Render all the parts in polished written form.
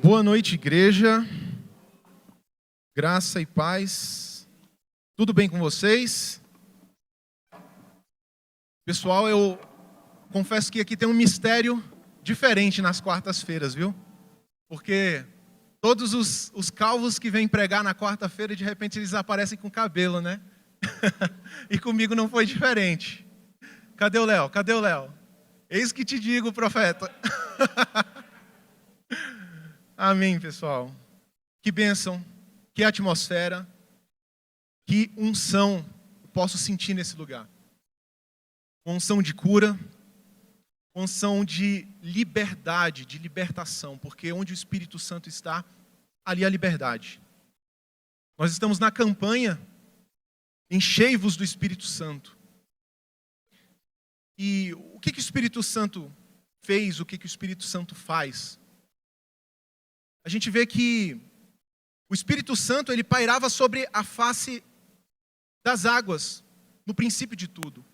Boa noite, igreja. Graça e paz. Tudo bem com vocês? Pessoal, eu confesso que aqui tem um mistério diferente nas quartas-feiras, viu? Porque todos os calvos que vêm pregar na quarta-feira, de repente eles aparecem com cabelo, né? E comigo não foi diferente. Cadê o Léo? Cadê o Léo? Eis que te digo, profeta. Amém, pessoal. Que bênção, que atmosfera, que unção posso sentir nesse lugar. Unção de cura, unção de liberdade, de libertação, porque onde o Espírito Santo está, ali há liberdade. Nós estamos na campanha Enchei-vos do Espírito Santo. E o que o Espírito Santo fez, o que o Espírito Santo faz? A gente vê que o Espírito Santo, ele pairava sobre a face das águas, no princípio de tudo.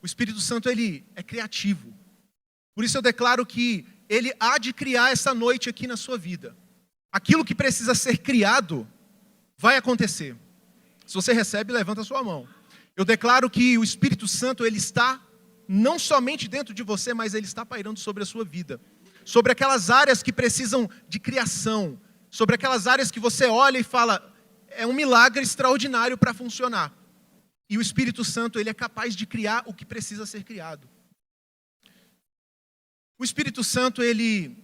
O Espírito Santo, ele é criativo. Por isso eu declaro que ele há de criar essa noite aqui na sua vida. Aquilo que precisa ser criado, vai acontecer. Se você recebe, levanta a sua mão. Eu declaro que o Espírito Santo, ele está não somente dentro de você, mas ele está pairando sobre a sua vida. Sobre aquelas áreas que precisam de criação, sobre aquelas áreas que você olha e fala, é um milagre extraordinário para funcionar. E o Espírito Santo, ele é capaz de criar o que precisa ser criado. O Espírito Santo, ele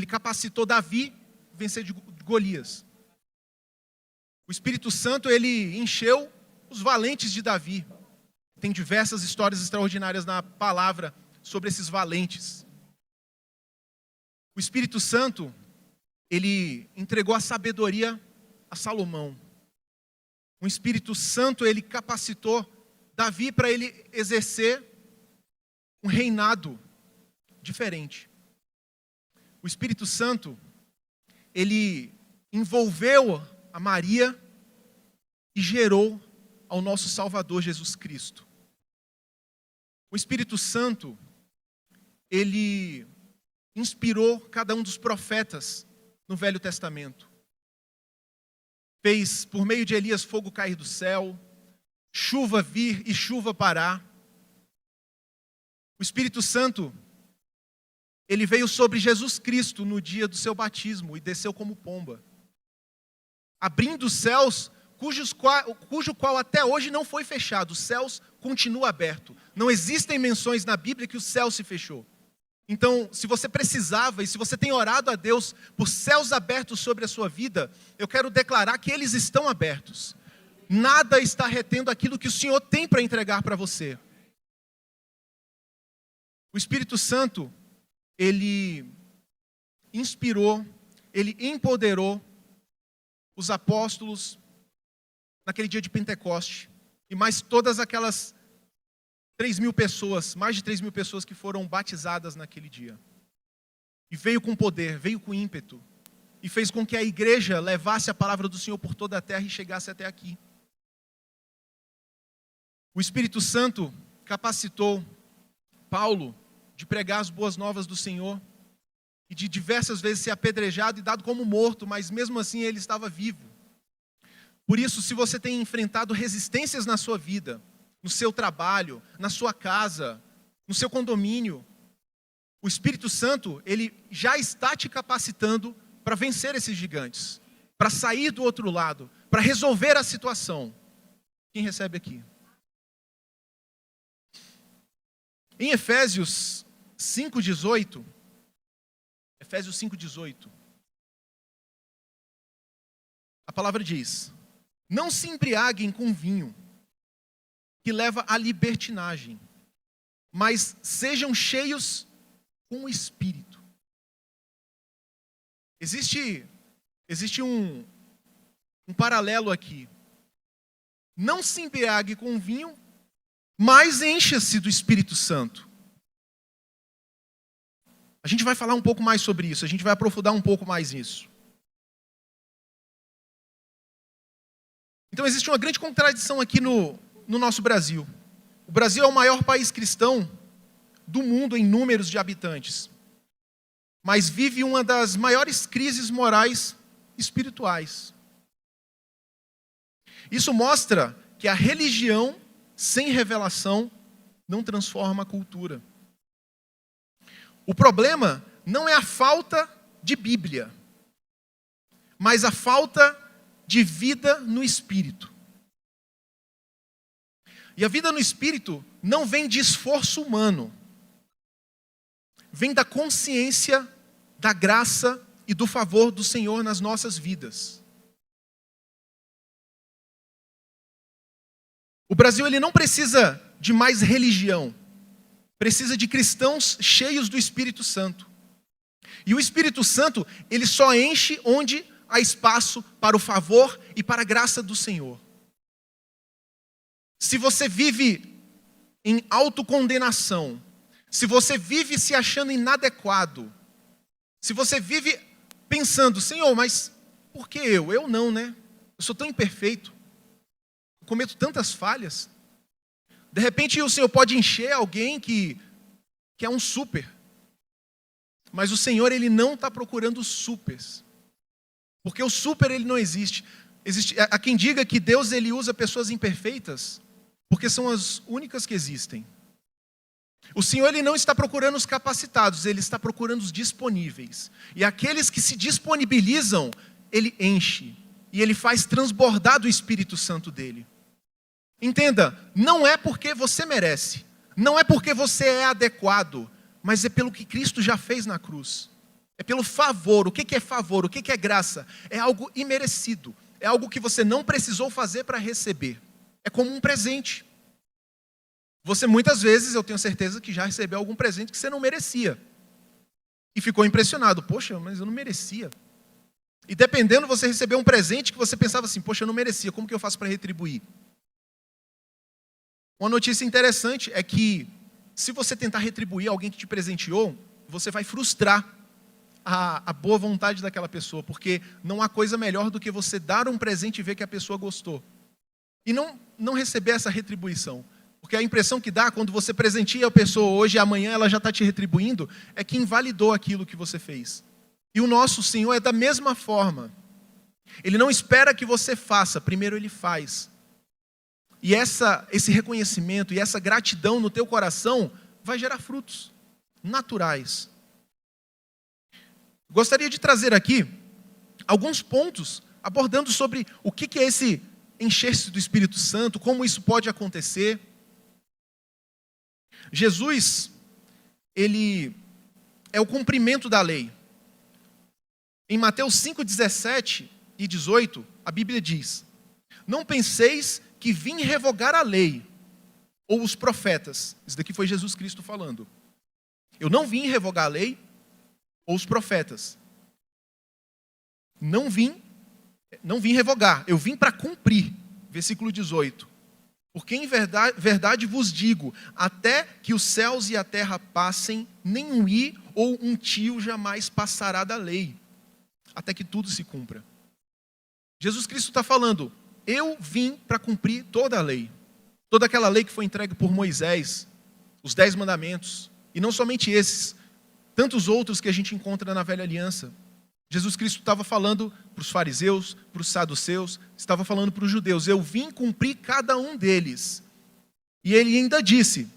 capacitou Davi a vencer de Golias. O Espírito Santo, ele encheu os valentes de Davi. Tem diversas histórias extraordinárias na palavra sobre esses valentes. O Espírito Santo, ele entregou a sabedoria a Salomão. O Espírito Santo, ele capacitou Davi para ele exercer um reinado diferente. O Espírito Santo, ele envolveu a Maria e gerou ao nosso Salvador Jesus Cristo. O Espírito Santo, ele inspirou cada um dos profetas no Velho Testamento. Fez, por meio de Elias, fogo cair do céu, chuva vir e chuva parar. O Espírito Santo, ele veio sobre Jesus Cristo no dia do seu batismo e desceu como pomba, abrindo os céus, cujo qual até hoje não foi fechado. Os céus continuam abertos. Não existem menções na Bíblia que o céu se fechou. Então, se você precisava e se você tem orado a Deus por céus abertos sobre a sua vida, eu quero declarar que eles estão abertos. Nada está retendo aquilo que o Senhor tem para entregar para você. O Espírito Santo, ele inspirou, ele empoderou os apóstolos naquele dia de Pentecoste e mais todas aquelas 3.000 pessoas, mais de 3.000 pessoas que foram batizadas naquele dia. E veio com poder, veio com ímpeto. E fez com que a igreja levasse a palavra do Senhor por toda a terra e chegasse até aqui. O Espírito Santo capacitou Paulo de pregar as boas novas do Senhor e de diversas vezes ser apedrejado e dado como morto, mas mesmo assim ele estava vivo. Por isso, se você tem enfrentado resistências na sua vida, no seu trabalho, na sua casa, no seu condomínio, o Espírito Santo, ele já está te capacitando para vencer esses gigantes, para sair do outro lado, para resolver a situação. Quem recebe aqui? Em Efésios 5:18, a palavra diz: não se embriaguem com vinho, que leva à libertinagem, mas sejam cheios com o Espírito. Existe um paralelo aqui. Não se embriague com vinho, mas encha-se do Espírito Santo. A gente vai falar um pouco mais sobre isso, a gente vai aprofundar um pouco mais nisso. Então existe uma grande contradição aqui no nosso Brasil. O Brasil é o maior país cristão do mundo em números de habitantes. mas vive uma das maiores crises morais espirituais. Isso mostra que a religião sem revelação não transforma a cultura. O problema não é a falta de Bíblia, mas a falta de vida no Espírito. E a vida no Espírito não vem de esforço humano, vem da consciência da graça e do favor do Senhor nas nossas vidas. O Brasil ele não precisa de mais religião, precisa de cristãos cheios do Espírito Santo. E o Espírito Santo, ele só enche onde há espaço para o favor e para a graça do Senhor. Se você vive em autocondenação, se você vive se achando inadequado, se você vive pensando, Senhor, mas por que eu? Eu não, né? Eu sou tão imperfeito, eu cometo tantas falhas. De repente o Senhor pode encher alguém que é um super. Mas o Senhor, ele não está procurando supers. Porque o super, ele não existe. Há quem diga que Deus, ele usa pessoas imperfeitas, porque são as únicas que existem. O Senhor, ele não está procurando os capacitados, ele está procurando os disponíveis. E aqueles que se disponibilizam, ele enche. E ele faz transbordar do Espírito Santo dele. Entenda, não é porque você merece, não é porque você é adequado, mas é pelo que Cristo já fez na cruz. É pelo favor. O que é favor? O que é graça? É algo imerecido. É algo que você não precisou fazer para receber. É como um presente. Você muitas vezes, eu tenho certeza que já recebeu algum presente que você não merecia. E ficou impressionado. Poxa, mas eu não merecia. E dependendo, você recebeu um presente que você pensava assim, poxa, eu não merecia. Como que eu faço para retribuir? Uma notícia interessante é que se você tentar retribuir alguém que te presenteou, você vai frustrar a boa vontade daquela pessoa, porque não há coisa melhor do que você dar um presente e ver que a pessoa gostou. E não receber essa retribuição. Porque a impressão que dá quando você presenteia a pessoa hoje e amanhã ela já está te retribuindo, é que invalidou aquilo que você fez. E o nosso Senhor é da mesma forma. Ele não espera que você faça, primeiro ele faz. E esse reconhecimento e essa gratidão no teu coração vai gerar frutos naturais. Gostaria de trazer aqui alguns pontos abordando sobre o que é esse encher-se do Espírito Santo, como isso pode acontecer. Jesus, ele é o cumprimento da lei. Em Mateus 5, 17 e 18, a Bíblia diz: não penseis que vim revogar a lei, ou os profetas. Isso daqui foi Jesus Cristo falando. Eu não vim revogar a lei, ou os profetas. Não vim revogar, eu vim para cumprir. Versículo 18. Porque em verdade vos digo, até que os céus e a terra passem, nem um i ou um tio jamais passará da lei, até que tudo se cumpra. Jesus Cristo está falando, eu vim para cumprir toda a lei. Toda aquela lei que foi entregue por Moisés, os 10 mandamentos, e não somente esses, tantos outros que a gente encontra na velha aliança. Jesus Cristo estava falando para os fariseus, para os saduceus, estava falando para os judeus, eu vim cumprir cada um deles. E ele ainda disse,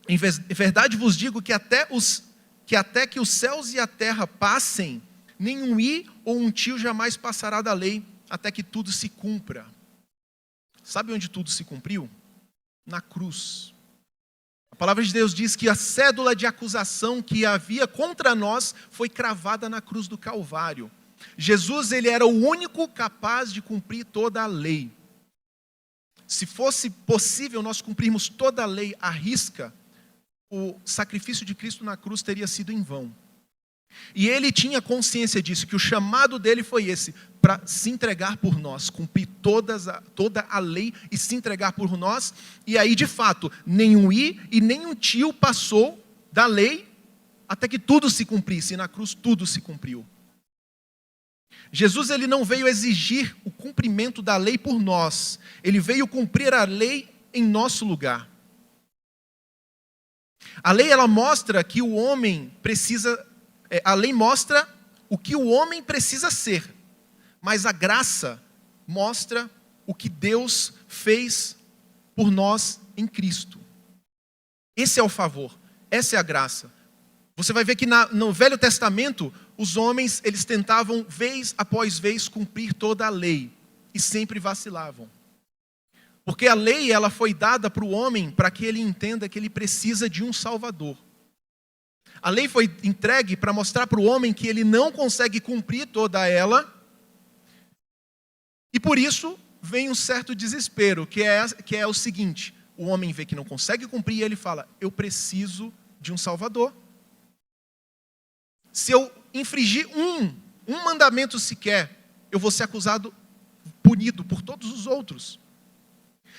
em verdade vos digo que até que os céus e a terra passem, nenhum i ou um tio jamais passará da lei, até que tudo se cumpra. Sabe onde tudo se cumpriu? Na cruz. A palavra de Deus diz que a cédula de acusação que havia contra nós foi cravada na cruz do Calvário. Jesus, ele era o único capaz de cumprir toda a lei. Se fosse possível nós cumprirmos toda a lei à risca, o sacrifício de Cristo na cruz teria sido em vão. E ele tinha consciência disso, que o chamado dele foi esse, para se entregar por nós, cumprir toda a lei e se entregar por nós. E aí, de fato, nenhum i e nenhum tio passou da lei até que tudo se cumprisse. E na cruz tudo se cumpriu. Jesus, ele não veio exigir o cumprimento da lei por nós. Ele veio cumprir a lei em nosso lugar. A lei, ela mostra que o homem precisa A lei mostra o que o homem precisa ser, mas a graça mostra o que Deus fez por nós em Cristo. Esse é o favor, essa é a graça. Você vai ver que no Velho Testamento, os homens, eles tentavam vez após vez cumprir toda a lei e sempre vacilavam. Porque a lei, ela foi dada para o homem para que ele entenda que ele precisa de um Salvador. A lei foi entregue para mostrar para o homem que ele não consegue cumprir toda ela. E por isso vem um certo desespero, que é o seguinte: o homem vê que não consegue cumprir e ele fala, eu preciso de um Salvador. Se eu infringir um mandamento sequer, eu vou ser acusado, punido por todos os outros.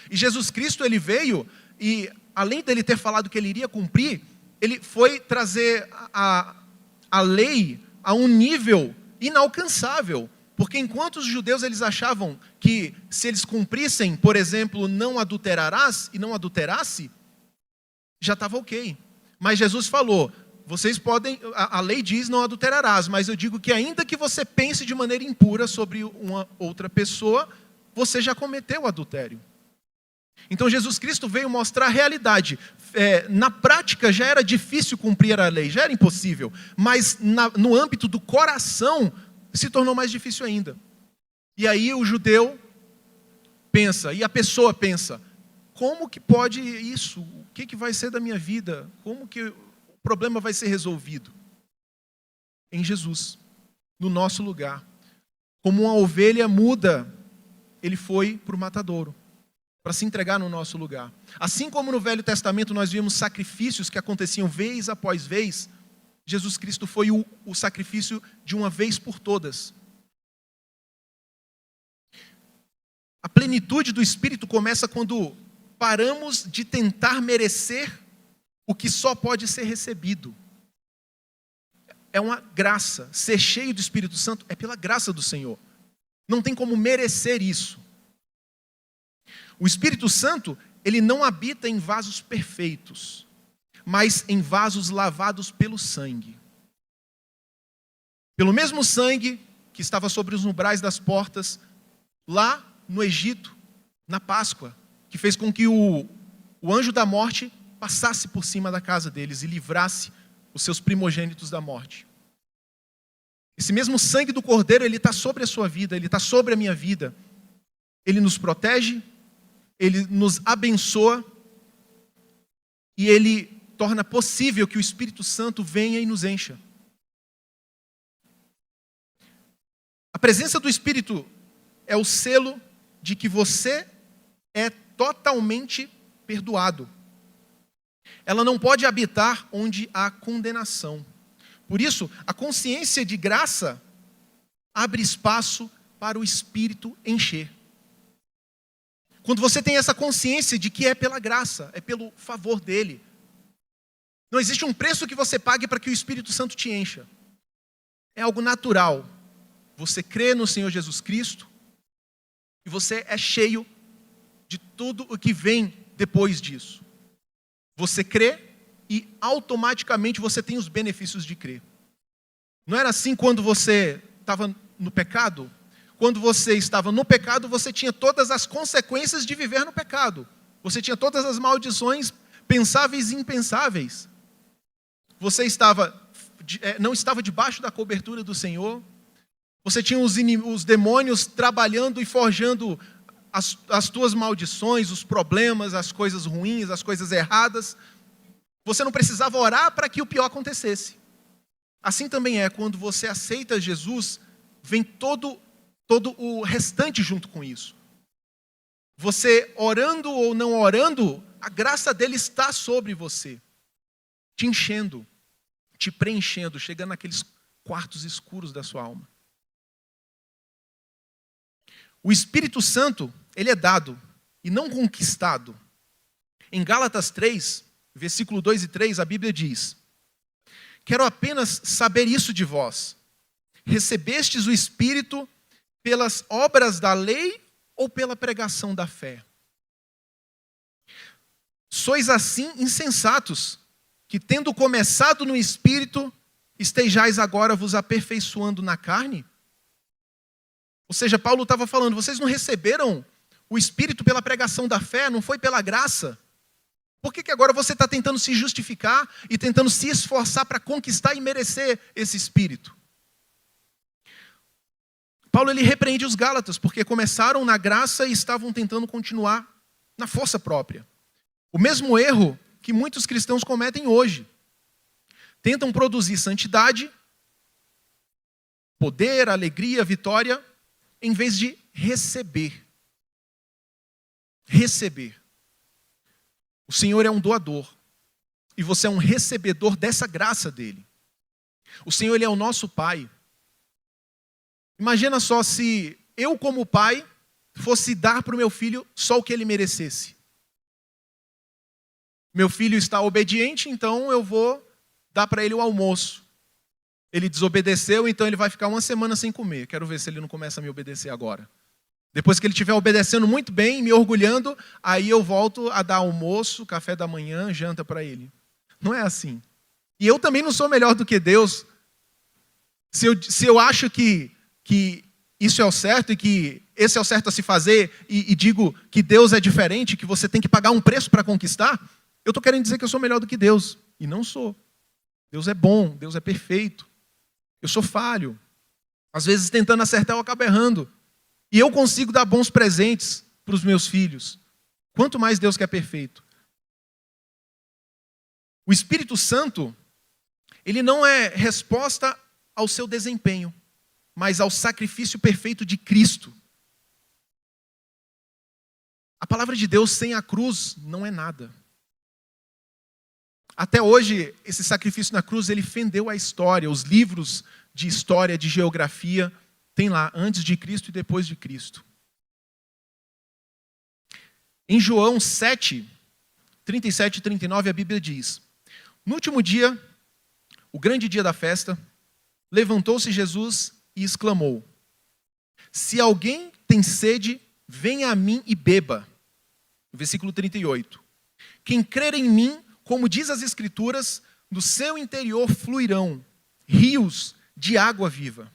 E Jesus Cristo, ele veio e, além dele ter falado que ele iria cumprir, ele foi trazer a lei a um nível inalcançável. Porque enquanto os judeus eles achavam que se eles cumprissem, por exemplo, não adulterarás e não adulterasse, já estava ok. Mas Jesus falou, vocês podem, a lei diz não adulterarás, mas eu digo que ainda que você pense de maneira impura sobre uma outra pessoa, você já cometeu adultério. Então Jesus Cristo veio mostrar a realidade. Na prática já era difícil cumprir a lei, já era impossível, mas no âmbito do coração se tornou mais difícil ainda. E aí o judeu pensa, e a pessoa pensa, como que pode isso? O que vai ser da minha vida? Como que o problema vai ser resolvido? Em Jesus, no nosso lugar. Como uma ovelha muda, ele foi para o matadouro, para se entregar no nosso lugar. Assim como no Velho Testamento nós vimos sacrifícios que aconteciam vez após vez, Jesus Cristo foi o sacrifício de uma vez por todas. A plenitude do Espírito começa quando paramos de tentar merecer o que só pode ser recebido. É uma graça. Ser cheio do Espírito Santo é pela graça do Senhor. Não tem como merecer isso. O Espírito Santo, ele não habita em vasos perfeitos, mas em vasos lavados pelo sangue. Pelo mesmo sangue que estava sobre os umbrais das portas, lá no Egito, na Páscoa, que fez com que o anjo da morte passasse por cima da casa deles e livrasse os seus primogênitos da morte. Esse mesmo sangue do Cordeiro, ele está sobre a sua vida, ele está sobre a minha vida. Ele nos protege, ele nos abençoa e ele torna possível que o Espírito Santo venha e nos encha. A presença do Espírito é o selo de que você é totalmente perdoado. Ela não pode habitar onde há condenação. Por isso, a consciência de graça abre espaço para o Espírito encher. Quando você tem essa consciência de que é pela graça, é pelo favor dele, não existe um preço que você pague para que o Espírito Santo te encha. É algo natural. Você crê no Senhor Jesus Cristo e você é cheio de tudo o que vem depois disso. Você crê e automaticamente você tem os benefícios de crer. Não era assim quando você estava no pecado? Quando você estava no pecado, você tinha todas as consequências de viver no pecado. Você tinha todas as maldições pensáveis e impensáveis. Você não estava debaixo da cobertura do Senhor. Você tinha os demônios trabalhando e forjando as tuas maldições, os problemas, as coisas ruins, as coisas erradas. Você não precisava orar para que o pior acontecesse. Assim também é quando você aceita Jesus, vem todo o restante junto com isso. Você orando ou não orando, a graça dele está sobre você, te enchendo, te preenchendo, chegando naqueles quartos escuros da sua alma. O Espírito Santo, ele é dado e não conquistado. Em Gálatas 3, versículo 2 e 3, a Bíblia diz: quero apenas saber isso de vós. Recebestes o Espírito pelas obras da lei ou pela pregação da fé? Sois assim insensatos, que tendo começado no Espírito, estejais agora vos aperfeiçoando na carne? Ou seja, Paulo estava falando, vocês não receberam o Espírito pela pregação da fé, não foi pela graça? Por que agora você está tentando se justificar e tentando se esforçar para conquistar e merecer esse Espírito? Paulo ele repreende os Gálatas, porque começaram na graça e estavam tentando continuar na força própria. O mesmo erro que muitos cristãos cometem hoje. Tentam produzir santidade, poder, alegria, vitória, em vez de receber. Receber. O Senhor é um doador. E você é um recebedor dessa graça dele. O Senhor ele é o nosso Pai. Imagina só se eu, como pai, fosse dar para o meu filho só o que ele merecesse. Meu filho está obediente, então eu vou dar para ele o almoço. Ele desobedeceu, então ele vai ficar uma semana sem comer. Quero ver se ele não começa a me obedecer agora. Depois que ele estiver obedecendo muito bem, me orgulhando, aí eu volto a dar almoço, café da manhã, janta para ele. Não é assim. E eu também não sou melhor do que Deus. Se eu acho que isso é o certo e que esse é o certo a se fazer e digo que Deus é diferente, que você tem que pagar um preço para conquistar, eu estou querendo dizer que eu sou melhor do que Deus. E não sou. Deus é bom, Deus é perfeito. Eu sou falho. Às vezes tentando acertar eu acabo errando. E eu consigo dar bons presentes para os meus filhos. Quanto mais Deus que é perfeito. O Espírito Santo, ele não é resposta ao seu desempenho, mas ao sacrifício perfeito de Cristo. A palavra de Deus sem a cruz não é nada. Até hoje, esse sacrifício na cruz, ele fendeu a história. Os livros de história, de geografia, tem lá, antes de Cristo e depois de Cristo. Em João 7, 37 e 39, a Bíblia diz: no último dia, o grande dia da festa, levantou-se Jesus e exclamou: se alguém tem sede, venha a mim e beba. Versículo 38. Quem crer em mim, como diz as Escrituras, do seu interior fluirão rios de água viva.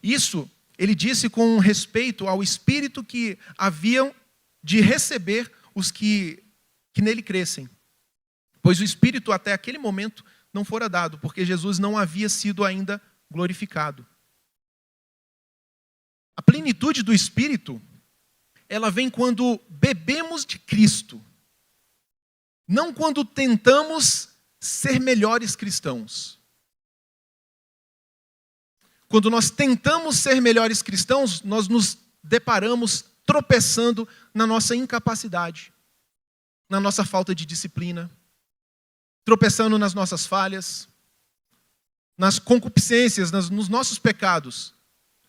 Isso ele disse com respeito ao Espírito que haviam de receber os que nele crescem. Pois o Espírito até aquele momento não fora dado, porque Jesus não havia sido ainda glorificado. A plenitude do Espírito, ela vem quando bebemos de Cristo. Não quando tentamos ser melhores cristãos. Quando nós tentamos ser melhores cristãos, nós nos deparamos tropeçando na nossa incapacidade, na nossa falta de disciplina, tropeçando nas nossas falhas, nas concupiscências, nos nossos pecados.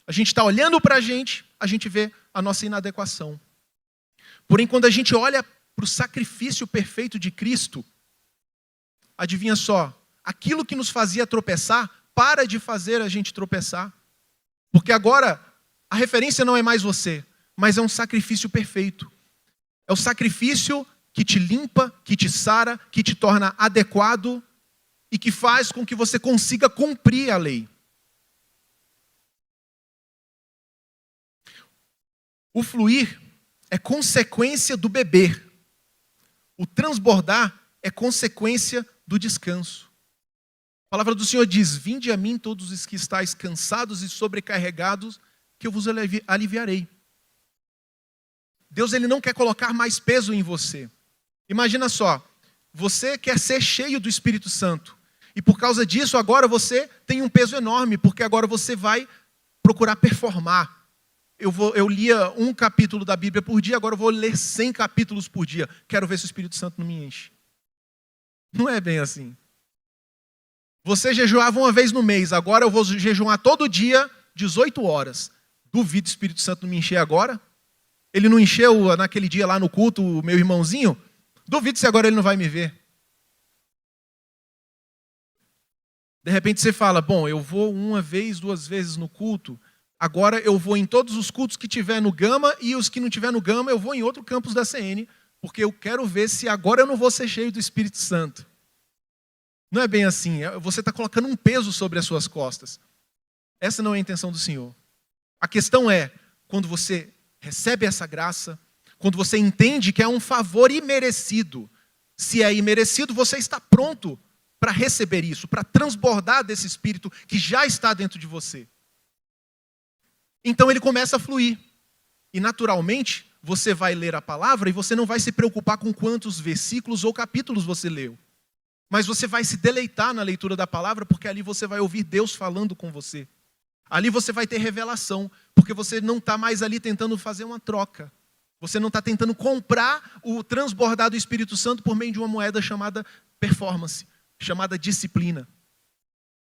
A gente está olhando para a gente vê a nossa inadequação. Porém, quando a gente olha para o sacrifício perfeito de Cristo, adivinha só, aquilo que nos fazia tropeçar, para de fazer a gente tropeçar. Porque agora, a referência não é mais você, mas é um sacrifício perfeito. É o sacrifício que te limpa, que te sara, que te torna adequado e que faz com que você consiga cumprir a lei. O fluir é consequência do beber. O transbordar é consequência do descanso. A palavra do Senhor diz: vinde a mim todos os que estáis cansados e sobrecarregados, que eu vos aliviarei. Deus ele não quer colocar mais peso em você. Imagina só, você quer ser cheio do Espírito Santo. E por causa disso agora você tem um peso enorme, porque agora você vai procurar performar. Eu lia um capítulo da Bíblia por dia, agora eu vou ler 100 capítulos por dia. Quero ver se o Espírito Santo não me enche. Não é bem assim. Você jejuava uma vez no mês, agora eu vou jejuar todo dia, 18 horas. Duvido o Espírito Santo não me encher agora. Ele não encheu naquele dia lá no culto, o meu irmãozinho? Duvido se agora ele não vai me ver. De repente você fala, bom, eu vou uma vez, 2 vezes no culto, agora eu vou em todos os cultos que tiver no Gama e os que não tiver no Gama eu vou em outro campus da CN, porque eu quero ver se agora eu não vou ser cheio do Espírito Santo. Não é bem assim. Você está colocando um peso sobre as suas costas. Essa não é a intenção do Senhor. A questão é, quando você recebe essa graça, quando você entende que é um favor imerecido. Se é imerecido, você está pronto para receber isso, para transbordar desse Espírito que já está dentro de você. Então ele começa a fluir. E naturalmente, você vai ler a palavra e você não vai se preocupar com quantos versículos ou capítulos você leu. Mas você vai se deleitar na leitura da palavra, porque ali você vai ouvir Deus falando com você. Ali você vai ter revelação, porque você não está mais ali tentando fazer uma troca. Você não está tentando comprar o transbordar do Espírito Santo por meio de uma moeda chamada performance, chamada disciplina.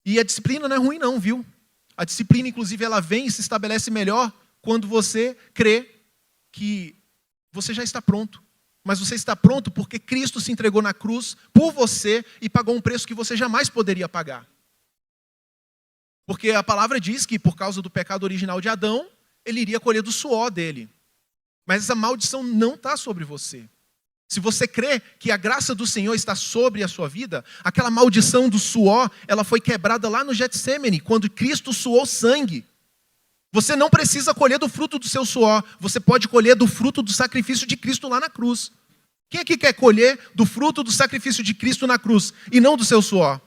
E a disciplina não é ruim não, viu? A disciplina, inclusive, ela vem e se estabelece melhor quando você crê que você já está pronto. Mas você está pronto porque Cristo se entregou na cruz por você e pagou um preço que você jamais poderia pagar. Porque a palavra diz que por causa do pecado original de Adão, ele iria colher do suor dele. Mas essa maldição não está sobre você. Se você crê que a graça do Senhor está sobre a sua vida, aquela maldição do suor, ela foi quebrada lá no Getsêmani, quando Cristo suou sangue. Você não precisa colher do fruto do seu suor, você pode colher do fruto do sacrifício de Cristo lá na cruz. Quem aqui quer colher do fruto do sacrifício de Cristo na cruz e não do seu suor?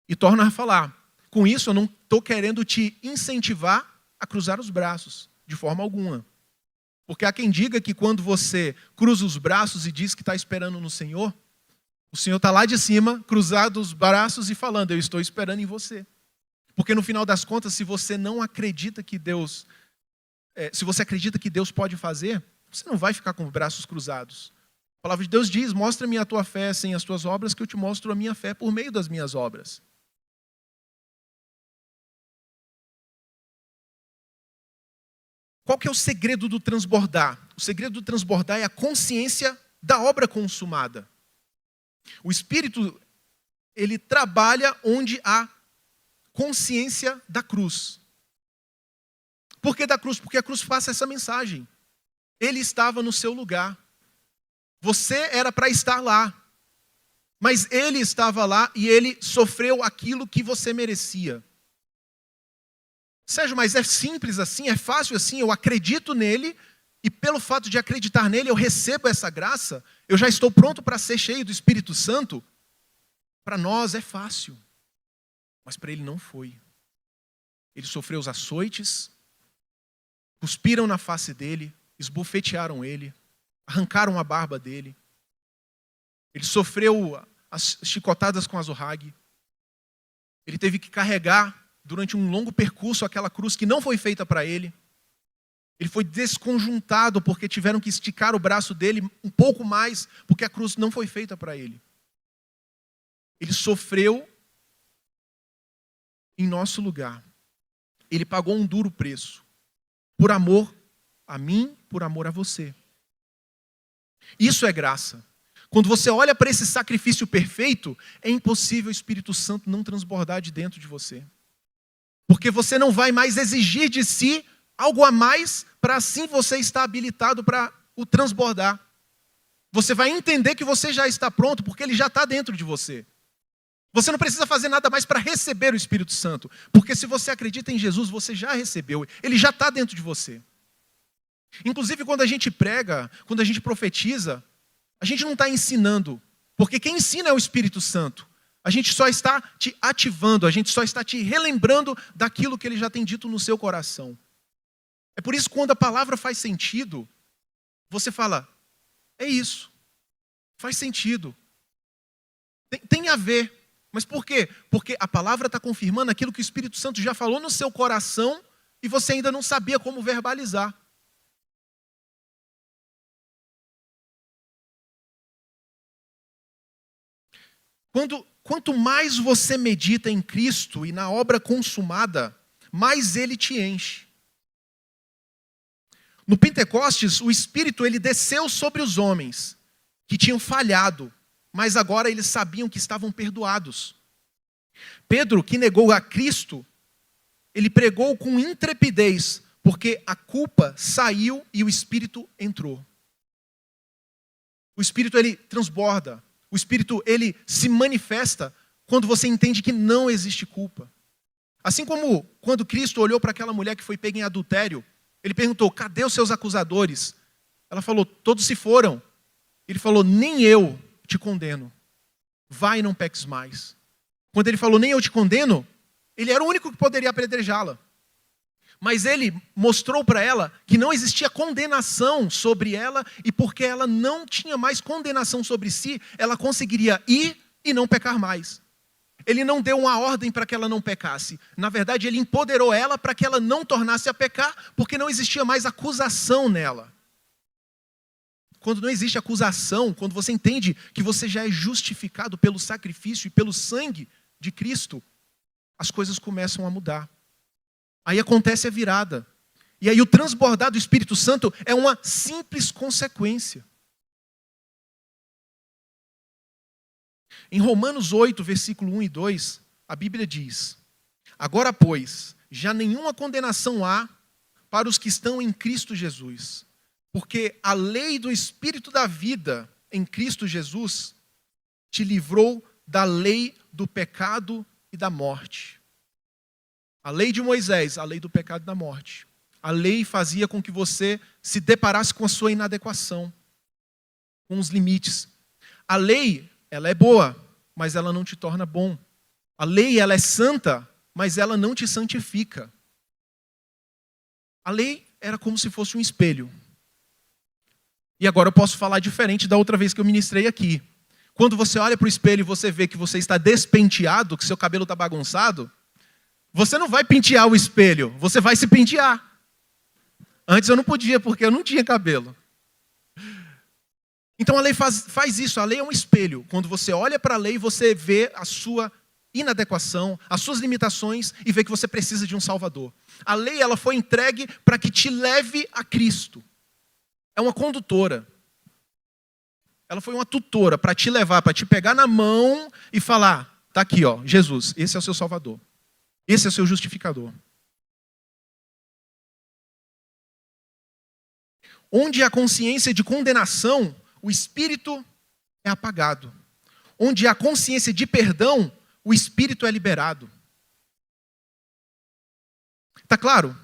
E torno a falar, com isso eu não estou querendo te incentivar a cruzar os braços, de forma alguma. Porque há quem diga que quando você cruza os braços e diz que está esperando no Senhor, o Senhor está lá de cima, cruzado os braços e falando, eu estou esperando em você. Porque no final das contas, se você não acredita que Deus, se você acredita que Deus pode fazer, você não vai ficar com os braços cruzados. A palavra de Deus diz, mostra-me a tua fé sem as tuas obras, que eu te mostro a minha fé por meio das minhas obras. Qual que é o segredo do transbordar? O segredo do transbordar é a consciência da obra consumada. O Espírito, ele trabalha onde há consciência da cruz. Por que da cruz? Porque a cruz passa essa mensagem. Ele estava no seu lugar. Você era para estar lá. Mas ele estava lá e ele sofreu aquilo que você merecia. Sérgio, mas é simples assim, é fácil assim, eu acredito nele e pelo fato de acreditar nele eu recebo essa graça, eu já estou pronto para ser cheio do Espírito Santo? Para nós é fácil, mas para ele não foi. Ele sofreu os açoites, cuspiram na face dele, esbofetearam ele, arrancaram a barba dele. Ele sofreu as chicotadas com azorrague. Ele teve que carregar durante um longo percurso aquela cruz que não foi feita para ele. Ele foi desconjuntado porque tiveram que esticar o braço dele um pouco mais, porque a cruz não foi feita para ele. Ele sofreu em nosso lugar. Ele pagou um duro preço. Por amor a mim, por amor a você. Isso é graça. Quando você olha para esse sacrifício perfeito, é impossível o Espírito Santo não transbordar de dentro de você. Porque você não vai mais exigir de si algo a mais, para assim você estar habilitado para o transbordar. Você vai entender que você já está pronto, porque ele já está dentro de você. Você não precisa fazer nada mais para receber o Espírito Santo. Porque se você acredita em Jesus, você já recebeu. Ele já está dentro de você. Inclusive, quando a gente prega, quando a gente profetiza, a gente não está ensinando. Porque quem ensina é o Espírito Santo. A gente só está te ativando, a gente só está te relembrando daquilo que ele já tem dito no seu coração. É por isso que quando a palavra faz sentido, você fala, é isso, faz sentido. Tem a ver. Mas por quê? Porque a palavra está confirmando aquilo que o Espírito Santo já falou no seu coração e você ainda não sabia como verbalizar. Quanto mais você medita em Cristo e na obra consumada, mais ele te enche. No Pentecostes, o Espírito ele desceu sobre os homens que tinham falhado, mas agora eles sabiam que estavam perdoados. Pedro, que negou a Cristo, ele pregou com intrepidez, porque a culpa saiu e o Espírito entrou. O Espírito ele transborda. O Espírito, ele se manifesta quando você entende que não existe culpa. Assim como quando Cristo olhou para aquela mulher que foi pega em adultério, ele perguntou, cadê os seus acusadores? Ela falou, todos se foram. Ele falou, nem eu te condeno. Vai e não peques mais. Quando ele falou, nem eu te condeno, ele era o único que poderia apedrejá-la. Mas ele mostrou para ela que não existia condenação sobre ela, e porque ela não tinha mais condenação sobre si, ela conseguiria ir e não pecar mais. Ele não deu uma ordem para que ela não pecasse. Na verdade, ele empoderou ela para que ela não tornasse a pecar, porque não existia mais acusação nela. Quando não existe acusação, quando você entende que você já é justificado pelo sacrifício e pelo sangue de Cristo, as coisas começam a mudar. Aí acontece a virada. E aí o transbordar do Espírito Santo é uma simples consequência. Em Romanos 8, versículo 1 e 2, a Bíblia diz, agora, pois, já nenhuma condenação há para os que estão em Cristo Jesus, porque a lei do Espírito da vida em Cristo Jesus te livrou da lei do pecado e da morte. A lei de Moisés, a lei do pecado e da morte. A lei fazia com que você se deparasse com a sua inadequação, com os limites. A lei, ela é boa, mas ela não te torna bom. A lei, ela é santa, mas ela não te santifica. A lei era como se fosse um espelho. E agora eu posso falar diferente da outra vez que eu ministrei aqui. Quando você olha para o espelho e você vê que você está despenteado, que seu cabelo está bagunçado, você não vai pentear o espelho, você vai se pentear. Antes eu não podia, porque eu não tinha cabelo. Então a lei faz isso, a lei é um espelho. Quando você olha para a lei, você vê a sua inadequação, as suas limitações e vê que você precisa de um Salvador. A lei, ela foi entregue para que te leve a Cristo. É uma condutora. Ela foi uma tutora para te levar, para te pegar na mão e falar, tá aqui, ó, Jesus, esse é o seu Salvador. Esse é o seu justificador. Onde há consciência de condenação, o espírito é apagado. Onde há consciência de perdão, o espírito é liberado. Tá claro?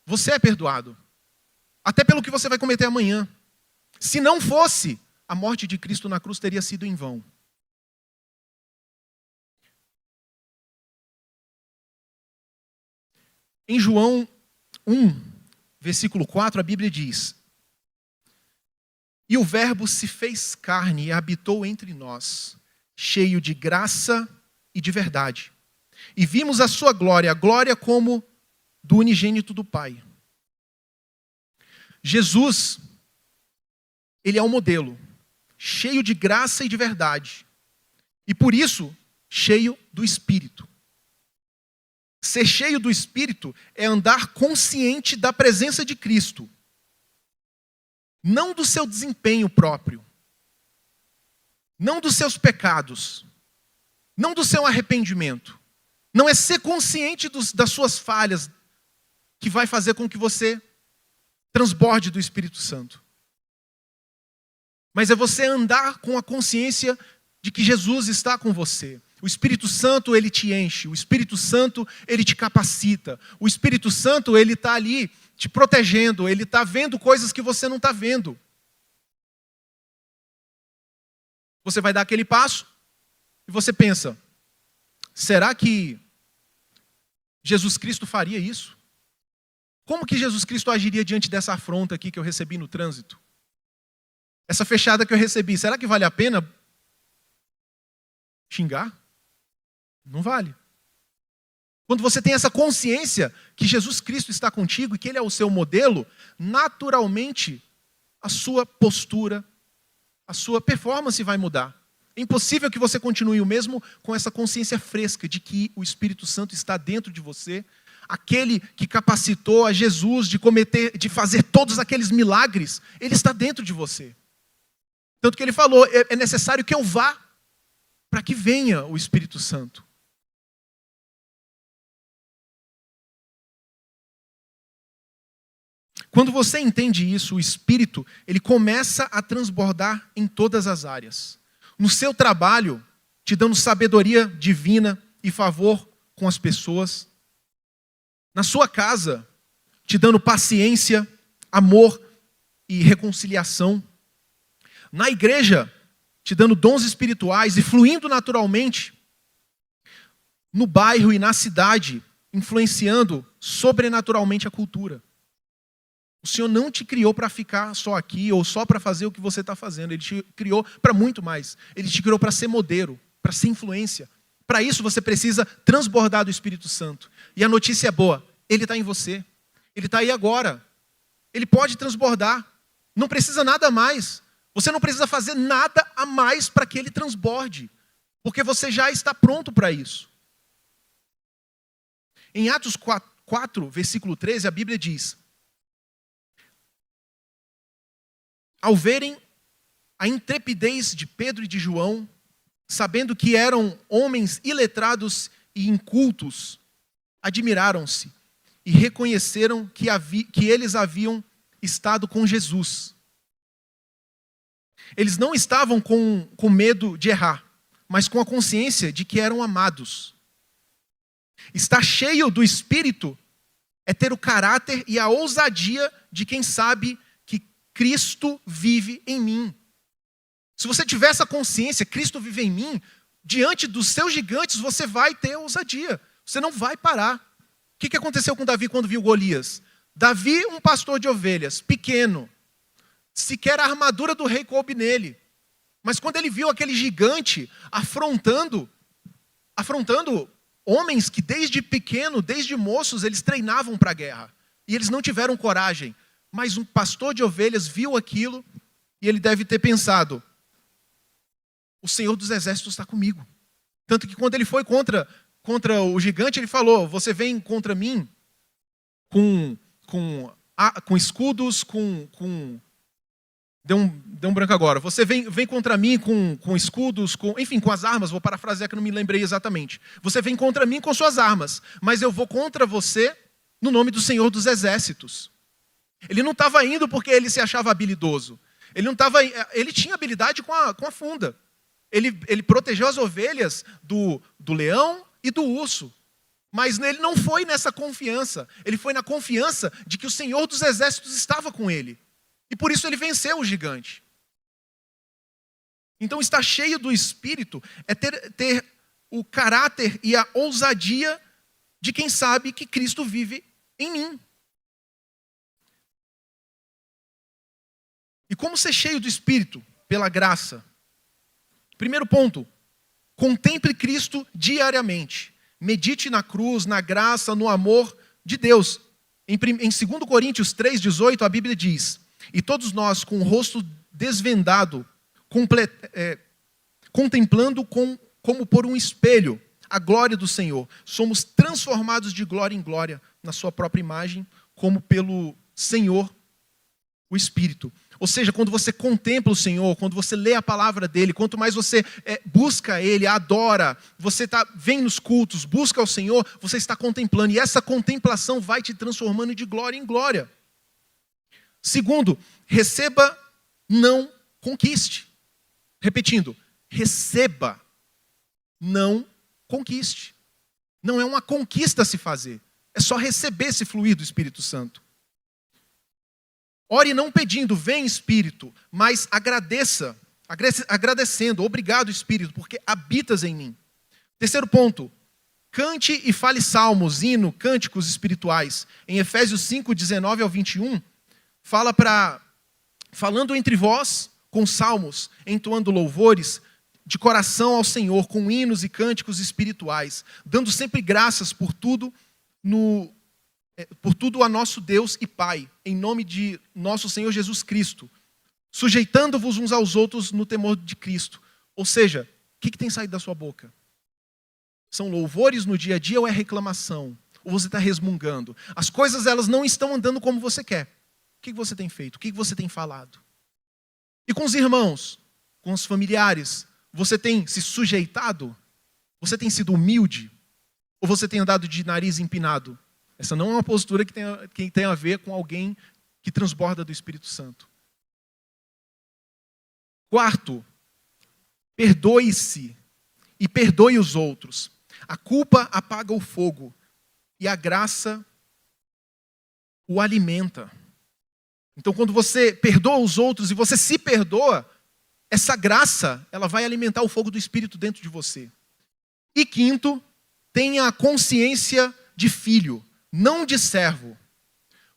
Você é perdoado. Até pelo que você vai cometer amanhã. Se não fosse, a morte de Cristo na cruz teria sido em vão. Em João 1, versículo 4, a Bíblia diz, e o verbo se fez carne e habitou entre nós, cheio de graça e de verdade. E vimos a sua glória, a glória como do unigênito do Pai. Jesus, ele é um modelo, cheio de graça e de verdade. E por isso, cheio do Espírito. Ser cheio do Espírito é andar consciente da presença de Cristo. Não do seu desempenho próprio. Não dos seus pecados. Não do seu arrependimento. Não é ser consciente das suas falhas que vai fazer com que você transborde do Espírito Santo. Mas é você andar com a consciência de que Jesus está com você. O Espírito Santo, ele te enche. O Espírito Santo, ele te capacita. O Espírito Santo, ele está ali te protegendo. Ele está vendo coisas que você não está vendo. Você vai dar aquele passo e você pensa, será que Jesus Cristo faria isso? Como que Jesus Cristo agiria diante dessa afronta aqui que eu recebi no trânsito? Essa fechada que eu recebi, será que vale a pena xingar? Não vale. Quando você tem essa consciência que Jesus Cristo está contigo e que Ele é o seu modelo, naturalmente a sua postura, a sua performance vai mudar. É impossível que você continue o mesmo com essa consciência fresca de que o Espírito Santo está dentro de você, aquele que capacitou a Jesus de fazer todos aqueles milagres, Ele está dentro de você. Tanto que Ele falou, é necessário que eu vá para que venha o Espírito Santo. Quando você entende isso, o Espírito, ele começa a transbordar em todas as áreas. No seu trabalho, te dando sabedoria divina e favor com as pessoas. Na sua casa, te dando paciência, amor e reconciliação. Na igreja, te dando dons espirituais e fluindo naturalmente. No bairro e na cidade, influenciando sobrenaturalmente a cultura. O Senhor não te criou para ficar só aqui ou só para fazer o que você está fazendo. Ele te criou para muito mais. Ele te criou para ser modelo, para ser influência. Para isso você precisa transbordar do Espírito Santo. E a notícia é boa, Ele está em você. Ele está aí agora. Ele pode transbordar. Não precisa nada a mais. Você não precisa fazer nada a mais para que Ele transborde. Porque você já está pronto para isso. Em Atos 4, versículo 13, a Bíblia diz: ao verem a intrepidez de Pedro e de João, sabendo que eram homens iletrados e incultos, admiraram-se e reconheceram que eles haviam estado com Jesus. Eles não estavam com medo de errar, mas com a consciência de que eram amados. Estar cheio do Espírito é ter o caráter e a ousadia de quem sabe que Cristo vive em mim. Se você tiver essa consciência, Cristo vive em mim, diante dos seus gigantes você vai ter ousadia. Você não vai parar. O que aconteceu com Davi quando viu Golias? Davi, um pastor de ovelhas, pequeno. Sequer a armadura do rei coube nele. Mas quando ele viu aquele gigante afrontando homens que desde pequeno, desde moços, eles treinavam para a guerra. E eles não tiveram coragem. Mas um pastor de ovelhas viu aquilo e ele deve ter pensado: o Senhor dos Exércitos está comigo. Tanto que quando ele foi contra o gigante, ele falou: você vem contra mim com escudos, Deu um branco agora. Você vem contra mim com escudos, enfim, com as armas. Vou parafrasear que eu não me lembrei exatamente. Você vem contra mim com suas armas, mas eu vou contra você no nome do Senhor dos Exércitos. Ele não estava indo porque ele se achava habilidoso. Ele tinha habilidade com a funda. Ele protegeu as ovelhas do leão e do urso. Mas ele não foi nessa confiança. Ele foi na confiança de que o Senhor dos Exércitos estava com ele. E por isso ele venceu o gigante. Então estar cheio do Espírito é ter o caráter e a ousadia de quem sabe que Cristo vive em mim. E como ser cheio do Espírito? Pela graça. Primeiro ponto, contemple Cristo diariamente. Medite na cruz, na graça, no amor de Deus. Em 2 Coríntios 3,18, a Bíblia diz: e todos nós, com o rosto desvendado, contemplando como por um espelho a glória do Senhor, somos transformados de glória em glória na sua própria imagem, como pelo Senhor, o Espírito. Ou seja, quando você contempla o Senhor, quando você lê a palavra dEle, quanto mais você busca Ele, adora, você vem nos cultos, busca o Senhor, você está contemplando. E essa contemplação vai te transformando de glória em glória. Segundo, receba, não conquiste. Repetindo, receba, não conquiste. Não é uma conquista a se fazer. É só receber esse fluir do Espírito Santo. Ore não pedindo, vem Espírito, mas agradeça, agradecendo. Obrigado, Espírito, porque habitas em mim. Terceiro ponto, cante e fale salmos, hino, cânticos espirituais. Em Efésios 5, 19 ao 21, falando entre vós com salmos, entoando louvores de coração ao Senhor, com hinos e cânticos espirituais, dando sempre graças por tudo a nosso Deus e Pai, em nome de nosso Senhor Jesus Cristo, sujeitando-vos uns aos outros no temor de Cristo. Ou seja, o que tem saído da sua boca? São louvores no dia a dia ou é reclamação? Ou você está resmungando? As coisas, elas não estão andando como você quer. O que você tem feito? O que você tem falado? E com os irmãos, com os familiares, você tem se sujeitado? Você tem sido humilde? Ou você tem andado de nariz empinado? Essa não é uma postura que tem a ver com alguém que transborda do Espírito Santo. Quarto, Perdoe-se e perdoe os outros. A culpa apaga o fogo e a graça o alimenta. Então, quando você perdoa os outros e você se perdoa, essa graça, ela vai alimentar o fogo do Espírito dentro de você. E quinto, tenha consciência de filho, não de servo.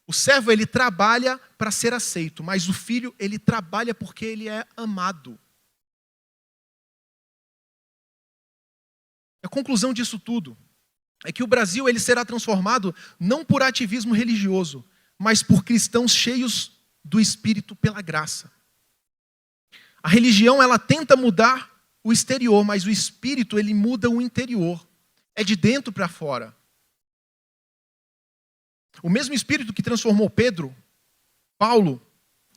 O servo, ele trabalha para ser aceito, mas o filho, ele trabalha porque ele é amado. A conclusão disso tudo é que o Brasil, ele será transformado não por ativismo religioso, mas por cristãos cheios do Espírito pela graça. A religião, ela tenta mudar o exterior, mas o Espírito, ele muda o interior. É de dentro para fora. O mesmo Espírito que transformou Pedro, Paulo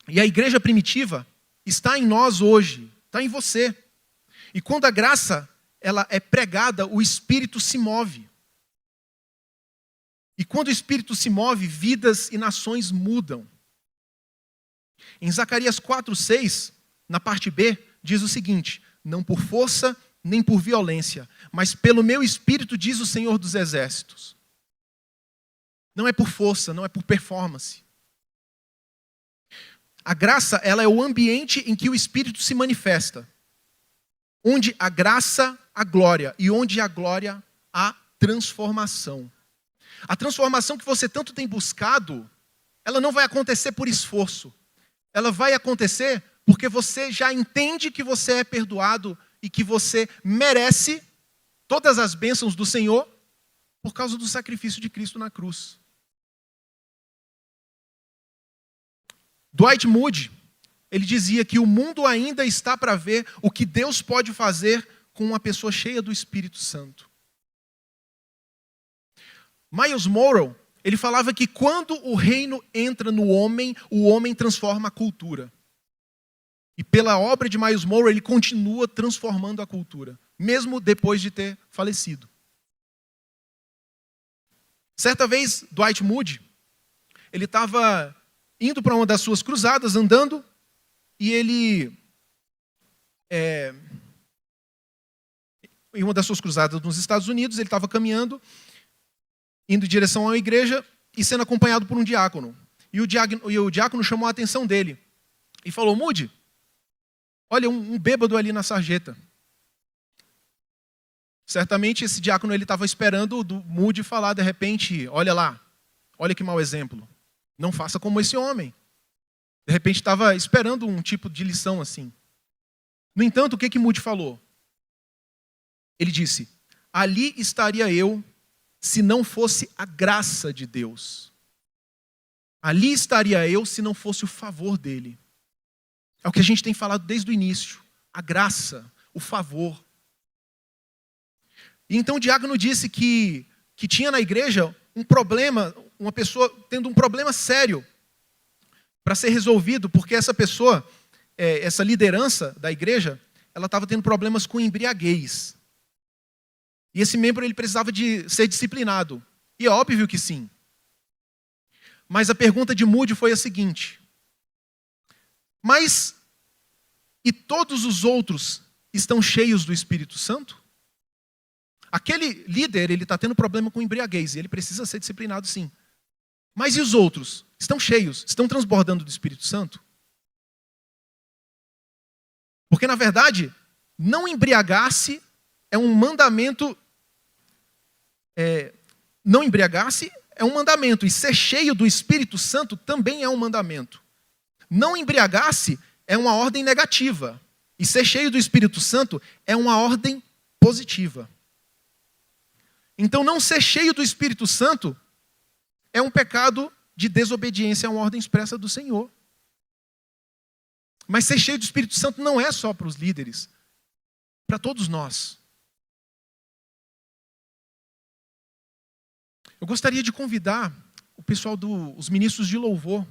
e a igreja primitiva está em nós hoje, está em você. E quando a graça ela é pregada, o Espírito se move. E quando o Espírito se move, vidas e nações mudam. Em Zacarias 4:6, na parte B, diz o seguinte: não por força nem por violência, mas pelo meu Espírito, diz o Senhor dos Exércitos. Não é por força, não é por performance. A graça, ela é o ambiente em que o Espírito se manifesta. Onde a graça, a glória, e onde a glória, a transformação. A transformação que você tanto tem buscado, ela não vai acontecer por esforço. Ela vai acontecer porque você já entende que você é perdoado e que você merece todas as bênçãos do Senhor por causa do sacrifício de Cristo na cruz. Dwight Moody, ele dizia que o mundo ainda está para ver o que Deus pode fazer com uma pessoa cheia do Espírito Santo. Miles Monroe, ele falava que quando o reino entra no homem, o homem transforma a cultura. E pela obra de Miles Monroe, ele continua transformando a cultura, mesmo depois de ter falecido. Certa vez, Dwight Moody, ele estava indo para uma das suas cruzadas, andando, e ele, em uma das suas cruzadas nos Estados Unidos, ele estava caminhando, indo em direção a uma igreja e sendo acompanhado por um diácono. E o diácono chamou a atenção dele e falou: Moody, olha, um bêbado ali na sarjeta. Certamente esse diácono estava esperando do Moody falar, de repente: olha lá, olha que mau exemplo. Não faça como esse homem. De repente estava esperando um tipo de lição assim. No entanto, o que Moody falou? Ele disse: ali estaria eu se não fosse a graça de Deus. Ali estaria eu se não fosse o favor dele. É o que a gente tem falado desde o início. A graça, o favor. E então o diácono disse que tinha na igreja um problema, uma pessoa tendo um problema sério para ser resolvido, porque essa pessoa, essa liderança da igreja, ela estava tendo problemas com embriaguez. E esse membro ele precisava de ser disciplinado. E é óbvio que sim. Mas a pergunta de Moody foi a seguinte: mas e todos os outros estão cheios do Espírito Santo? Aquele líder, ele está tendo problema com embriaguez e ele precisa ser disciplinado sim. Mas e os outros? Estão cheios, estão transbordando do Espírito Santo? Porque, na verdade, não embriagar-se é um mandamento. Não embriagar-se é um mandamento, e ser cheio do Espírito Santo também é um mandamento. Não embriagar-se é uma ordem negativa, e ser cheio do Espírito Santo é uma ordem positiva. Então, não ser cheio do Espírito Santo é um pecado de desobediência a uma ordem expressa do Senhor. Mas ser cheio do Espírito Santo não é só para os líderes, para todos nós. Eu gostaria de convidar o pessoal os ministros de louvor,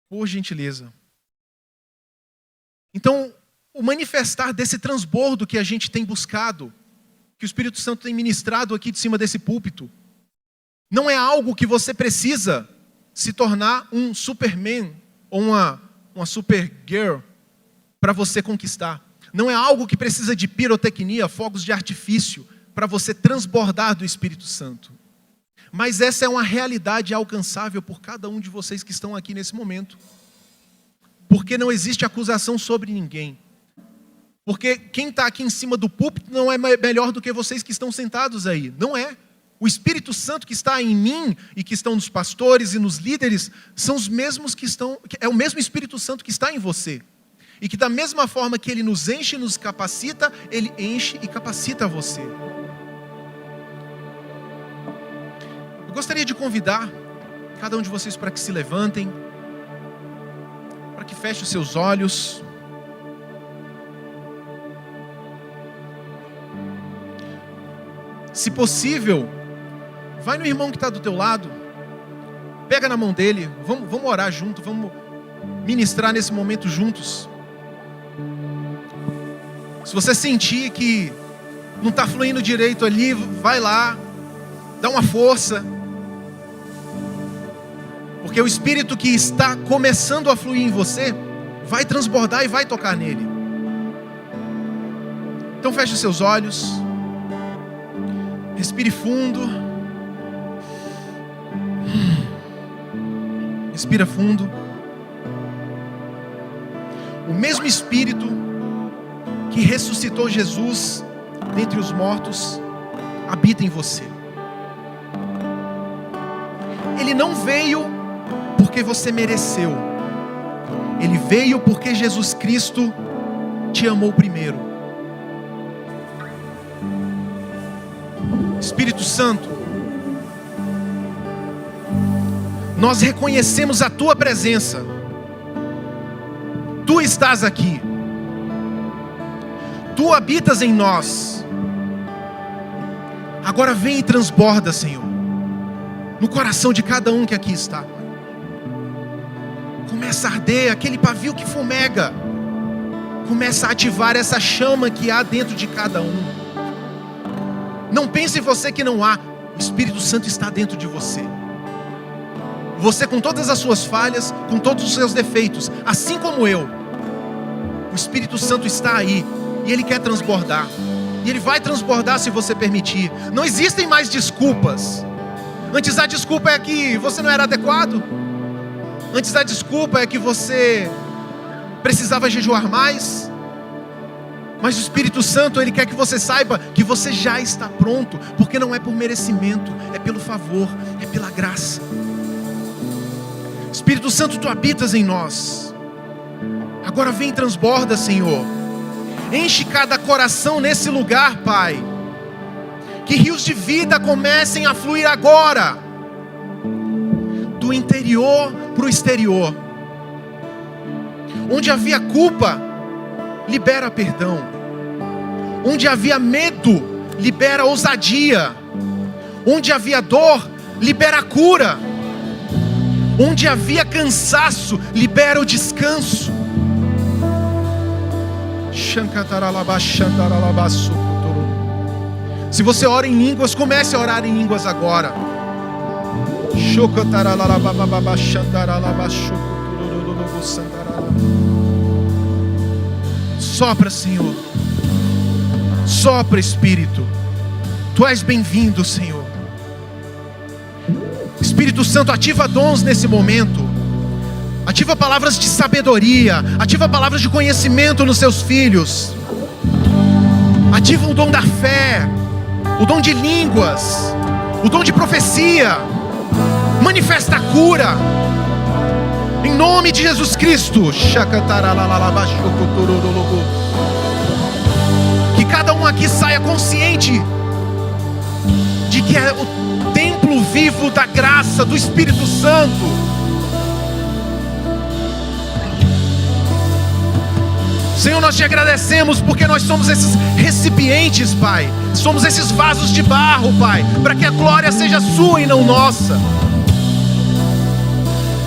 por gentileza. Então, o manifestar desse transbordo que a gente tem buscado, que o Espírito Santo tem ministrado aqui de cima desse púlpito, não é algo que você precisa se tornar um Superman ou uma Supergirl para você conquistar. Não é algo que precisa de pirotecnia, fogos de artifício, para você transbordar do Espírito Santo. Mas essa é uma realidade alcançável por cada um de vocês que estão aqui nesse momento. Porque não existe acusação sobre ninguém. Porque quem está aqui em cima do púlpito não é melhor do que vocês que estão sentados aí. Não é. O Espírito Santo que está em mim e que estão nos pastores e nos líderes são os mesmos que estão... É o mesmo Espírito Santo que está em você. E que da mesma forma que Ele nos enche e nos capacita, Ele enche e capacita você. Eu gostaria de convidar cada um de vocês para que se levantem, para que feche os seus olhos. Se possível, vai no irmão que está do teu lado, pega na mão dele, vamos orar junto, vamos ministrar nesse momento juntos. Se você sentir que não está fluindo direito ali, vai lá, dá uma força. Porque o Espírito que está começando a fluir em você, vai transbordar e vai tocar nele. Então feche os seus olhos. Respire fundo. Respira fundo. O mesmo Espírito que ressuscitou Jesus dentre os mortos habita em você. Ele não veio porque você mereceu. Ele veio porque Jesus Cristo te amou primeiro. Espírito Santo, nós reconhecemos a Tua presença. Tu estás aqui. Tu habitas em nós. Agora vem e transborda, Senhor, no coração de cada um que aqui está. Começa a arder aquele pavio que fumega. Começa a ativar essa chama que há dentro de cada um. Não pense você que não há. O Espírito Santo está dentro de você. Você com todas as suas falhas, com todos os seus defeitos, assim como eu. O Espírito Santo está aí. E Ele quer transbordar. E Ele vai transbordar se você permitir. Não existem mais desculpas. Antes a desculpa é que você não era adequado. Antes a desculpa é que você precisava jejuar mais. Mas o Espírito Santo, Ele quer que você saiba que você já está pronto. Porque não é por merecimento, é pelo favor, é pela graça. Espírito Santo, Tu habitas em nós. Agora vem e transborda, Senhor. Enche cada coração nesse lugar, Pai. Que rios de vida comecem a fluir agora. Do interior para o exterior. Onde havia culpa, libera perdão. Onde havia medo, libera ousadia. Onde havia dor, libera cura. Onde havia cansaço, libera o descanso. Se você ora em línguas, comece a orar em línguas agora. Sopra, Senhor. Sopra, Espírito. Tu és bem-vindo, Senhor. Espírito Santo, ativa dons nesse momento. Ativa palavras de sabedoria. Ativa palavras de conhecimento nos seus filhos. Ativa o dom da fé. O dom de línguas. O dom de profecia. Manifesta a cura. Em nome de Jesus Cristo. Que cada um aqui saia consciente de que é o templo vivo da graça do Espírito Santo. Senhor, nós te agradecemos porque nós somos esses recipientes, Pai. Somos esses vasos de barro, Pai, para que a glória seja sua e não nossa.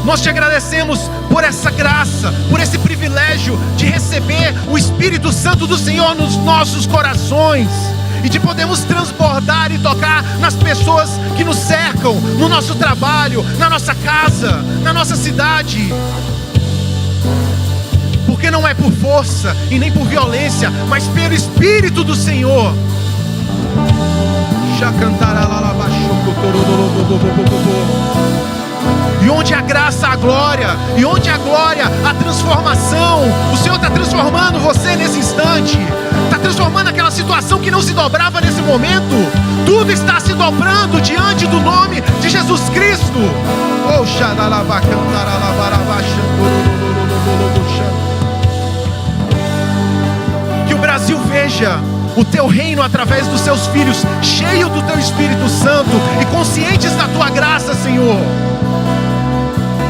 Nós te agradecemos por essa graça, por esse privilégio de receber o Espírito Santo do Senhor nos nossos corações e de podermos transbordar e tocar nas pessoas que nos cercam, no nosso trabalho, na nossa casa, na nossa cidade. porque não é por força e nem por violência, mas pelo Espírito do Senhor. E onde a graça, a glória, e onde a glória, a transformação. O Senhor está transformando você nesse instante, está transformando aquela situação que não se dobrava nesse momento. Tudo está se dobrando diante do nome de Jesus Cristo. Que o Brasil veja o teu reino através dos seus filhos, cheio do teu Espírito Santo e conscientes da tua graça, Senhor.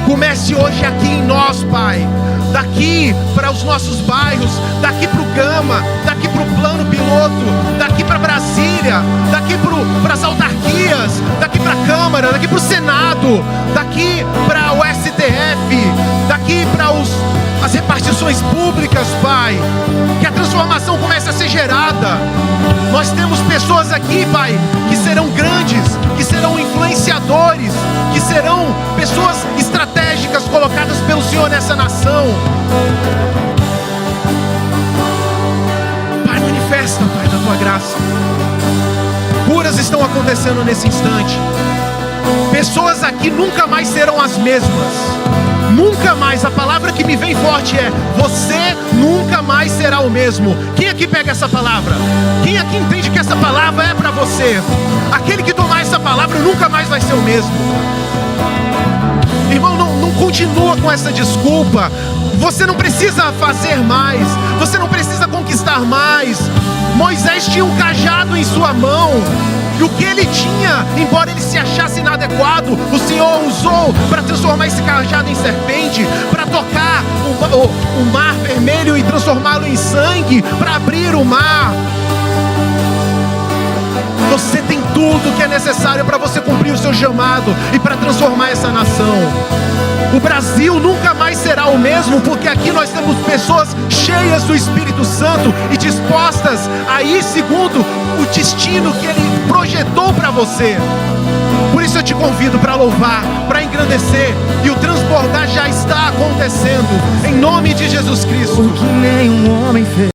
Comece hoje aqui em nós, Pai. Daqui para os nossos bairros, daqui para o Gama, daqui para o plano piloto, daqui para Brasília, daqui para as autarquias, daqui para a Câmara, daqui para o Senado, daqui para o STF, daqui para as repartições públicas, Pai. Que a transformação comece a ser gerada. Nós temos pessoas aqui, Pai, que serão grandes, que serão influenciadores, que serão pessoas estratégicas colocadas pelo Senhor nessa nação. Pai, manifesta, Pai, da tua graça. Curas estão acontecendo nesse instante. Pessoas aqui nunca mais serão as mesmas. Nunca mais. A palavra que me vem forte é: você nunca mais será o mesmo. Quem aqui pega essa palavra? Quem aqui entende que essa palavra é para você? Aquele que tomar essa palavra nunca mais vai ser o mesmo. Irmão, não continua com essa desculpa. Você não precisa fazer mais, você não precisa conquistar mais. Moisés tinha um cajado em sua mão, e o que ele tinha, embora ele se achasse inadequado, o Senhor usou para transformar esse cajado em serpente, para tocar o mar vermelho e transformá-lo em sangue, para abrir o mar. Você tem tudo que é necessário para você cumprir o seu chamado e para transformar essa nação. O Brasil nunca mais será o mesmo, porque aqui nós temos pessoas cheias do Espírito Santo e dispostas a ir segundo o destino que Ele projetou para você. Por isso eu te convido para louvar, para engrandecer, e o transbordar já está acontecendo, em nome de Jesus Cristo. O que nenhum homem fez.